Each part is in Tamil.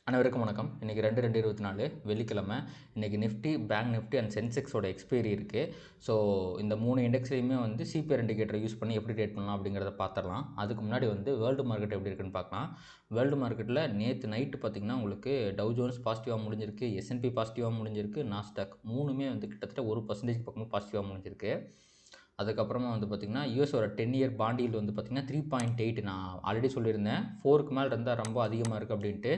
அனைவருக்கும் வணக்கம். இன்றைக்கி 2/2/24 வெள்ளிக்கிழமை. இன்றைக்கி நிஃப்டி, பேங்க் நிஃப்டி அண்ட் சென்செக்ஸோட எக்ஸ்பைரி இருக்குது. ஸோ இந்த 3 இண்டெக்ஸ்லையுமே வந்து சிபிஆர் இண்டிகேட்டரை யூஸ் பண்ணி எப்படி ட்ரேட் பண்ணலாம் அப்படிங்கிறத பார்த்துடலாம். அதுக்கு முன்னாடி வந்து வேர்ல்டு மார்க்கெட் எப்படி இருக்குன்னு பார்க்கலாம். வேர்ல்டு மார்க்கெட்டில் நேற்று நைட்டு பார்த்திங்கன்னா உங்களுக்கு டவ் ஜோன்ஸ் பாசிட்டிவாக முடிஞ்சிருக்கு, S&P பாசிட்டிவாக முடிஞ்சிருக்கு, நாஸ்டாக் மூணுமே வந்து கிட்டத்தட்ட 1% பக்கமாக பாசிட்டிவாக முடிஞ்சிருக்கு. அதுக்கப்புறமா வந்து பார்த்திங்கன்னா யூஎஸோட 10 இயர் பாண்ட் ஈல்டு வந்து பார்த்திங்கன்னா 3.8. நான் ஆல்ரெடி சொல்லியிருந்தேன் 4க்கு மேலே இருந்தால் ரொம்ப அதிகமாக இருக்குது அப்படின்ட்டு.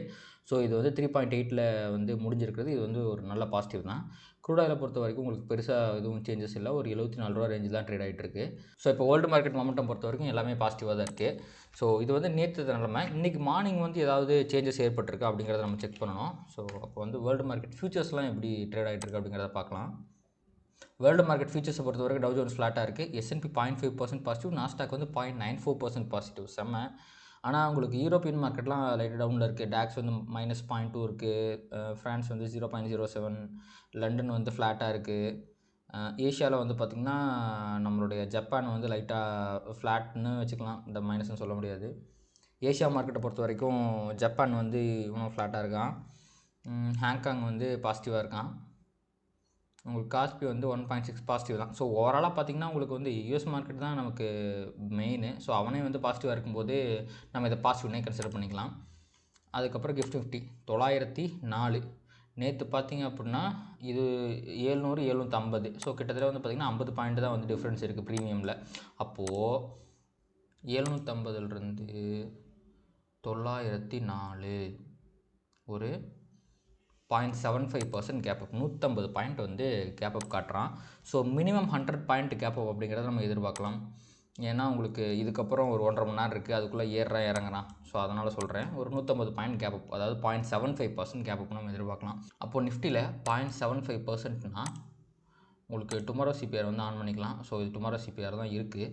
ஸோ இது வந்து 3.8ல் வந்து முடிஞ்சிருக்கிறது. இது வந்து ஒரு நல்ல பாசிட்டிவ் தான். க்ரூட் ஆயிலை பொறுத்த வரைக்கும் உங்களுக்கு பெருசாக எதுவும் சேஞ்சஸ் இல்லை. ஒரு $74 ரேஞ்சில் தான் ட்ரேட் ஆகிட்டு இருக்குது. ஸோ இப்போ வேர்ல்டு மார்க்கெட் மொமெண்டம் பொறுத்த வரைக்கும் எல்லாமே பாசிட்டிவாக தான் இருக்குது. ஸோ இது வந்து நேற்று நிலைமை. இன்றைக்கி மார்னிங் வந்து ஏதாவது சேஞ்சஸ் ஏற்பட்டிருக்கா அப்படிங்கிறத நம்ம செக் பண்ணணும். ஸோ அப்போ வந்து வேர்ல்டு மார்க்கெட் ஃபியூச்சர்ஸ்லாம் எப்படி ட்ரேட் ஆகிட்டு இருக்குது அப்படிங்கிறத பார்க்கலாம். வேர்ல்டு மார்க்கெட் ஃபியூச்சர்ஸை பொறுத்த வரைக்கும் டவ் ஜோன்ஸ் ஃப்ளாட்டாக இருக்குது. S&P 0.5% பாசிட்டிவ், நாஸ்டாக் வந்து 0.94% பாசிட்டிவ். செம்ம. ஆனால் உங்களுக்கு யூரோப்பியன் மார்க்கெட்லாம் லைட் டவுனில் இருக்குது. டாக்ஸ் வந்து -0.2 இருக்குது, ஃப்ரான்ஸ் வந்து 0.07, லண்டன் வந்து ஃப்ளாட்டாக இருக்குது. ஏஷியாவில் வந்து பார்த்திங்கன்னா நம்மளுடைய ஜப்பான் வந்து லைட்டாக ஃப்ளாட்னு வச்சுக்கலாம், இந்த மைனஸ்னு சொல்ல முடியாது. ஏஷியா மார்க்கெட்டை பொறுத்த வரைக்கும் ஜப்பான் வந்து இன்னும் ஃப்ளாட்டாக இருக்கான். ஹாங்காங் வந்து பாசிட்டிவாக இருக்கான். உங்களுக்கு காஸ்பி வந்து 1.6 பாசிட்டிவ் தான். ஸோ ஓவராலாக பார்த்திங்கன்னா உங்களுக்கு வந்து யூஎஸ் மார்க்கெட் தான் நமக்கு மெயின். ஸோ அவனே வந்து பாசிட்டிவாக இருக்கும்போது நம்ம இதை பாசிட்டிவ்னே கன்சிடர் பண்ணிக்கலாம். அதுக்கப்புறம் கிஃப்ட் நிஃப்டி 904. நேற்று பார்த்திங்க அப்படின்னா இது 700 750. ஸோ கிட்டத்தட்ட வந்து பார்த்திங்கன்னா 50 பாயிண்ட் தான் வந்து டிஃப்ரென்ஸ் இருக்குது ப்ரீமியமில். அப்போது 750லேருந்து 904 ஒரு 0.75% கேப் அப், 150 பாயிண்ட் வந்து கேப் அப் காட்டுறான். So minimum 100 point gap up அப்படிங்கிறத நம்ம எதிர்பார்க்கலாம். ஏன்னா உங்களுக்கு இதுக்கப்புறம் ஒரு 1.5 மணி நேரம் இருக்குது, அதுக்குள்ளே இறங்குறான். ஸோ அதனால் சொல்கிறேன், ஒரு 150 பாயிண்ட் கேப் அப், அதாவது 0.75% கேப் அப் நம்ம எதிர்பார்க்கலாம். அப்போது நிஃப்டியில் 0.75%னா உங்களுக்கு டுமாரோ சிபிஆர் வந்து ஆன் பண்ணிக்கலாம். ஸோ இது டுமாரோ சிபிஆர் தான் இருக்குது.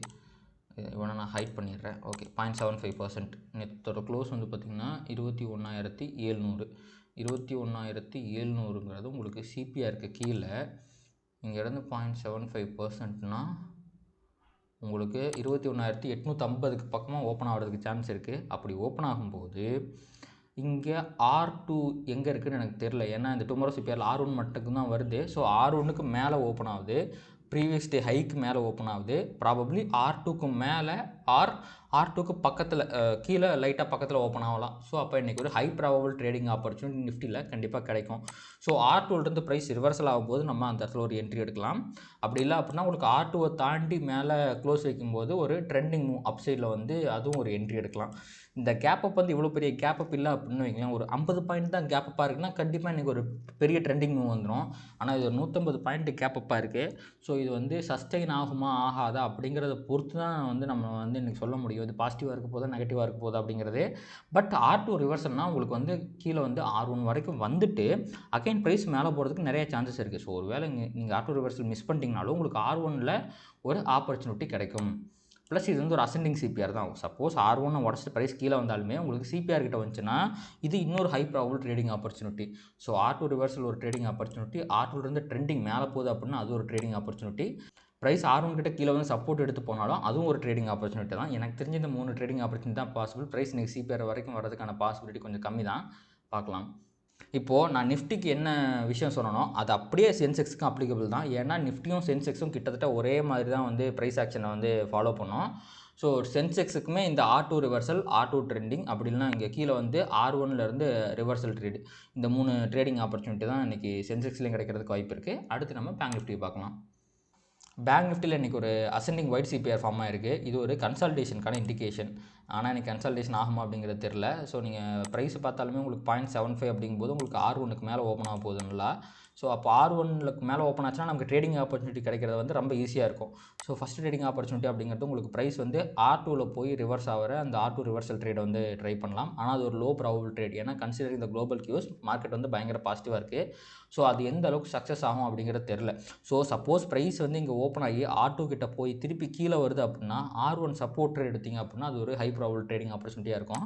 இவனை நான் ஹைட் பண்ணிடுறேன். ஓகே, 0.75%. நேற்றோட க்ளோஸ் வந்து பார்த்திங்கன்னா 21,700. 21,700ங்கிறது உங்களுக்கு சிபிஆருக்கு கீழே இங்கேருந்து 0.75%னா உங்களுக்கு 21,850க்கு பக்கமாக ஓப்பன் ஆகிறதுக்கு சான்ஸ் இருக்குது. அப்படி ஓப்பன் ஆகும்போது இங்கே R2 எங்கே இருக்குதுன்னு எனக்கு தெரில. ஏன்னா இந்த டுமாரோ சிபிஆரில் R1 மட்டும் தான் வருது. ஸோ R1க்கு மேலே ஓப்பன் ஆகுது, ப்ரீவியஸ் டே ஹைக்கு மேலே ஓப்பன் ஆகுது. ப்ராபப்ளி R2க்கு மேலே R2க்கு பக்கத்தில் கீழே லைட்டாக பக்கத்தில் ஓப்பன் ஆகலாம். ஸோ அப்போ இன்றைக்கி ஒரு ஹை ப்ராபபிள் ட்ரேடிங் ஆப்பர்ச்சுனிட்டி நிஃப்டியில் கண்டிப்பாக கிடைக்கும். ஸோ R2லேருந்து ப்ரைஸ் ரிவர்சல் ஆகும்போது நம்ம அந்த இடத்துல ஒரு என்ட்ரி எடுக்கலாம். அப்படி இல்லை அப்படின்னா உங்களுக்கு R2வை தாண்டி மேலே க்ளோஸ் வைக்கும்போது ஒரு ட்ரெண்டிங் மூவ் அப்சைடில் வந்து அதுவும் ஒரு என்ட்ரி எடுக்கலாம். இந்த கேப் அப் வந்து இவ்வளோ பெரிய கேப் அப் இல்லை அப்படின்னு வைக்கலாம். ஒரு 50 பாயிண்ட் தான் கேப் அப்பாக இருக்குன்னா கண்டிப்பாக இன்றைக்கி ஒரு பெரிய ட்ரெண்டிங் மூவ் வந்துடும். ஆனால் இது ஒரு 150 பாயிண்ட் கேப் அப்பாக இருக்குது. ஸோ இது வந்து சஸ்டெயின் ஆகுமா ஆகாதா அப்படிங்கிறத பொறுத்து தான் வந்து நம்ம வந்து இன்றைக்கி சொல்ல முடியும். இது பாசிட்டிவாக இருக்க போதா நெகட்டிவாக இருக்க போதா அப்படிங்கிறது. பட் R2 ரிவர்சல்னால் உங்களுக்கு வந்து கீழே வந்து R1 வரைக்கும் வந்துட்டு அகைன் ப்ரைஸ் மேலே போகிறதுக்கு நிறைய சான்சஸ் இருக்குது. ஸோ ஒரு வேளை நீங்கள் R2 ரிவர்சல் மிஸ் பண்ணிட்டீங்கனாலும் உங்களுக்கு R1ல் ஒரு ஆப்பர்ச்சுனிட்டி கிடைக்கும். ப்ளஸ் இது வந்து ஒரு அசெண்டிங் சிபிஆர் தான். சப்போஸ் R1 உடச்சிட்டு ப்ரைஸ் கீழே வந்தாலுமே உங்களுக்கு சிபிஆர் கிட்ட வந்துச்சுன்னா இது இன்னொரு high probable trading opportunity. So R2 reversal ஒரு ட்ரேடிங் ஆப்பர்ச்சுனிட்டி, R2லேருந்து ட்ரெண்டிங் மேலே போகுது அப்படின்னா அது ஒரு ட்ரேடிங் ஆப்பர்ச்சுனிட்டி. ப்ரைஸ் R1 கிட்ட கீழே வந்து சப்போர்ட் எடுத்து போனாலும் அதுவும் ஒரு ட்ரேடிங் ஆப்பர்ச்சுனிட்டி தான். எனக்கு தெரிஞ்ச இந்த 3 ட்ரேடிங் ஆப்பர்ச்சுனிட்டி தான் பாசிபிள். ப்ரைஸ் இன்றைக்கி சிபிஆர் வரைக்கும் வரதுக்கான பாசிபிலிட்டி கொஞ்சம் கம்மி தான். பார்க்கலாம். இப்போது நான் நிஃப்டிக்கு என்ன விஷயம் சொன்னனோ அது அப்படியே சென்செக்ஸுக்கும் அப்ளிகபிள் தான். ஏன்னா நிஃப்டியும் சென்செக்ஸும் கிட்டத்தட்ட ஒரே மாதிரி தான் வந்து ப்ரைஸ் ஆக்ஷனை வந்து ஃபாலோ பண்ணோம். ஸோ சென்செக்ஸுக்குமே இந்த R2 ரிவர்சல், R2 ட்ரெண்டிங், அப்படி இல்லைனா இங்கே கீழே வந்து R1லேருந்து ரிவர்சல் ட்ரேடு, இந்த 3 ட்ரேடிங் ஆப்பர்ச்சுனிட்டி தான் இன்றைக்கி சென்செக்ஸ்லேயும் கிடைக்கிறதுக்கு வாய்ப்பு இருக்குது. அடுத்து நம்ம பேங்க் நிஃப்டி பார்க்கலாம். பேங்க் நிஃப்டியில் இன்றைக்கி ஒரு அசெண்டிங் ஒயிட் சிபிஆர் ஃபார்ம் ஆகிருக்கு. இது ஒரு கன்சல்டேஷனுக்கான இண்டிகேஷன். ஆனால் இன்றைக்கி கன்சல்டேஷன் ஆகுமா அப்படிங்கிறது தெரில. ஸோ நீங்கள் ப்ரைஸ் பார்த்தாலுமே உங்களுக்கு 0.75 அப்படிங்கும்போது உங்களுக்கு R1க்கு மேலே ஓப்பன் ஆக போகுதுங்களா. ஸோ அப்போ R1க்கு மேலே ஓப்பன் ஆச்சுன்னா நமக்கு ட்ரேடிங் ஆப்பர்ச்சுனிட்டி கிடைக்கிறது வந்து ரொம்ப ஈஸியாக இருக்கும். ஸோ ஃபஸ்ட் ட்ரேடிங் ஆப்பர்ச்சுனிட்டி அப்படிங்கிறது உங்களுக்கு ப்ரைஸ் வந்து R2வில் போய் ரிவர்ஸ் ஆகிற அந்த R2 ரிவர்சல் ட்ரேட் வந்து ட்ரை பண்ணலாம். ஆனால் அது ஒரு லோ ப்ராபபிள் ட்ரேட். ஏன்னா கன்சிடரிங் இந்த குளோபல் கியூஸ் மார்க்கெட் வந்து பயங்கர பாசிட்டிவாக இருக்குது. ஸோ அது எந்த அளவுக்கு சக்ஸஸ் ஆகும் அப்படிங்கிறது தெரில. ஸோ சப்போஸ் ப்ரைஸ் வந்து இங்கே ஓப்பன் ஆகி R2 கிட்ட போய் திருப்பி கீழே வருது அப்படின்னா R1 சப்போர்ட் ட்ரேட் எடுத்திங்க அப்படின்னா அது ஒரு ஹை ப்ராபபிள் ட்ரேடிங் ஆப்பர்ச்சுனிட்டியாக இருக்கும்.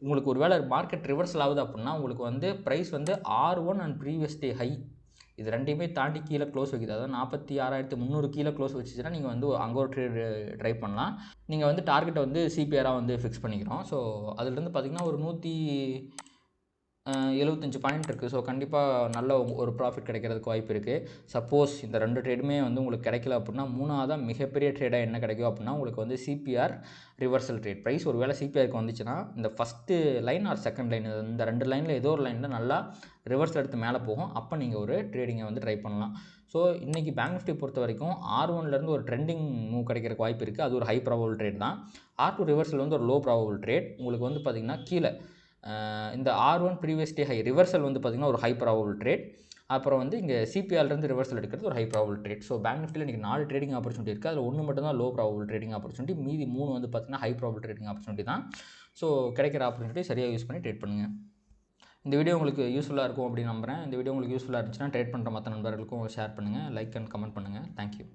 உங்களுக்கு ஒரு வேளை மார்க்கெட் ரிவர்சல் ஆகுது அப்படின்னா உங்களுக்கு வந்து ப்ரைஸ் வந்து R1 and previous day high இது ரெண்டையுமே தாண்டி கீழே க்ளோஸ் வைக்குது. அதாவது 46,300 கீழே க்ளோஸ் வச்சுச்சுன்னா நீங்கள் வந்து அங்கே ஒரு ட்ரேடு ட்ரை பண்ணலாம். நீங்கள் வந்து டார்கெட்டை வந்து சிபிஆராக வந்து ஃபிக்ஸ் பண்ணிக்கிறோம். ஸோ அதுலேருந்து பார்த்திங்கன்னா ஒரு 75 பாயிண்ட் இருக்குது. ஸோ கண்டிப்பாக நல்ல ஒரு ப்ராஃபிட் கிடைக்கிறதுக்கு வாய்ப்பு இருக்குது. சப்போஸ் இந்த 2 ட்ரேடுமே வந்து உங்களுக்கு கிடைக்கல அப்படின்னா, மூணாவதாக மிகப்பெரிய ட்ரேடாக என்ன கிடைக்கும் அப்படின்னா, உங்களுக்கு வந்து சிபிஆர் ரிவர்சல் ட்ரேட். ப்ரைஸ் ஒரு வேளை சிபிஆருக்கு வந்துச்சுன்னா, இந்த first line or second line, இந்த 2 லைனில் ஏதோ ஒரு லைனில் நல்லா ரிவர்சல் எடுத்து மேலே போகும். அப்போ நீங்கள் ஒரு ட்ரேடிங்கை வந்து ட்ரை பண்ணலாம். ஸோ இன்றைக்கி பேங்க் நிஃப்டி பொறுத்த வரைக்கும் R1லேருந்து ஒரு ட்ரெண்டிங் மூவ் கிடைக்கிறக்கு வாய்ப்பு இருக்குது. அது ஒரு ஹை ப்ராபபிள் ட்ரேட் தான். R2 ரிவர்சல் வந்து ஒரு லோ ப்ராபபிள் ட்ரேட். உங்களுக்கு வந்து பார்த்திங்கன்னா கீழே இந்த R1 previous day high reversal வந்து பார்த்திங்கன்னா ஒரு ஹை ப்ராபபிள் ட்ரேட். அப்புறம் வந்து இங்கே சிபிஆர்லேருந்து ரிவர்சல் எடுக்கிறது ஒரு high probable trade. So bank நிஃப்டியில் இன்றைக்கி 4 ட்ரேடிங் ஆப்பர்ச்சுனிட்டி இருக்குது. அதில் 1 மட்டும் தான் லோ ப்ராபபிள் ட்ரேடிங் ஆப்பர்ச்சுனிட்டி. மீதி 3 வந்து பார்த்திங்கன்னா ஹை ப்ராபபிள் ட்ரேடிங் ஆப்பர்ச்சுனிட்டி தான். ஸோ கிடைக்கிற ஆப்பர்ச்சுனிட்டி சரியாக யூஸ் பண்ணி ட்ரேட் பண்ணுங்கள். இந்த வீடியோ உங்களுக்கு யூஸ்ஃபுல்லாக இருக்கும் அப்படின்னு நம்புகிறேன். இந்த வீடியோ உங்களுக்கு யூஸ்ஃபுல்லாக இருந்துச்சுன்னா ட்ரேட் பண்ணுற மற்ற நண்பர்களுக்கும் ஷேர் பண்ணுங்கள், லைக் அண்ட் கமெண்ட் பண்ணுங்கள். தேங்க்யூ.